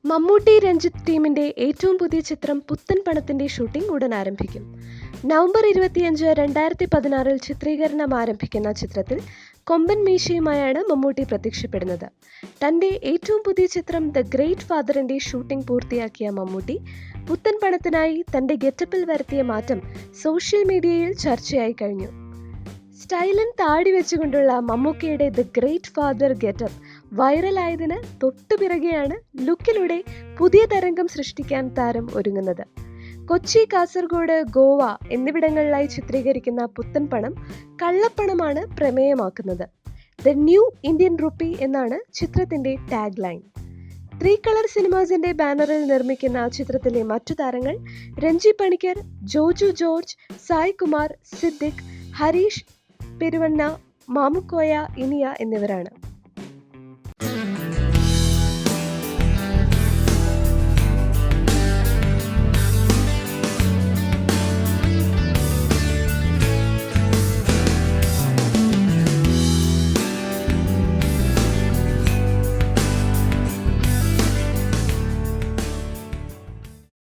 മമ്മൂട്ടി രഞ്ജിത്ത് ടീമിന്റെ ഏറ്റവും പുതിയ ചിത്രം പുത്തൻ പണത്തിന്റെ ഷൂട്ടിംഗ് ഉടൻ ആരംഭിക്കും. നവംബർ 25, 2016 ചിത്രീകരണം ആരംഭിക്കുന്ന ചിത്രത്തിൽ കൊമ്പൻ മീശയുമായാണ് മമ്മൂട്ടി പ്രത്യക്ഷപ്പെടുന്നത്. തന്റെ ഏറ്റവും പുതിയ ചിത്രം ദ ഗ്രേറ്റ് ഫാദറിന്റെ ഷൂട്ടിംഗ് പൂർത്തിയാക്കിയ മമ്മൂട്ടി പുത്തൻ പണത്തിനായി തന്റെ ഗെറ്റപ്പിൽ വരുത്തിയ മാറ്റം സോഷ്യൽ മീഡിയയിൽ ചർച്ചയായി കഴിഞ്ഞു. സ്റ്റൈലൻ താടി വെച്ചുകൊണ്ടുള്ള മമ്മൂക്കയുടെ ദ ഗ്രേറ്റ് ഫാദർ ഗെറ്റപ്പ് വൈറലായതിന് തൊട്ടുപിറകെയാണ് ലുക്കിലൂടെ പുതിയ തരംഗം സൃഷ്ടിക്കാൻ താരം ഒരുങ്ങുന്നത്. കൊച്ചി, കാസർഗോഡ്, ഗോവ എന്നിവിടങ്ങളിലായി ചിത്രീകരിക്കുന്ന പുത്തൻ പണം കള്ളപ്പണമാണ് പ്രമേയമാക്കുന്നത്. ദ ന്യൂ ഇന്ത്യൻ റുപ്പി എന്നാണ് ചിത്രത്തിന്റെ ടാഗ് ലൈൻ. 3 കളർ സിനിമാസിന്റെ ബാനറിൽ നിർമ്മിക്കുന്ന ചിത്രത്തിലെ മറ്റു താരങ്ങൾ രഞ്ജി പണിക്കർ, ജോജു ജോർജ്, സായ് കുമാർ, സിദ്ദിഖ്, ഹരീഷ് പെരുവണ്ണ, മാമുക്കോയ, ഇനിയ എന്നിവരാണ്.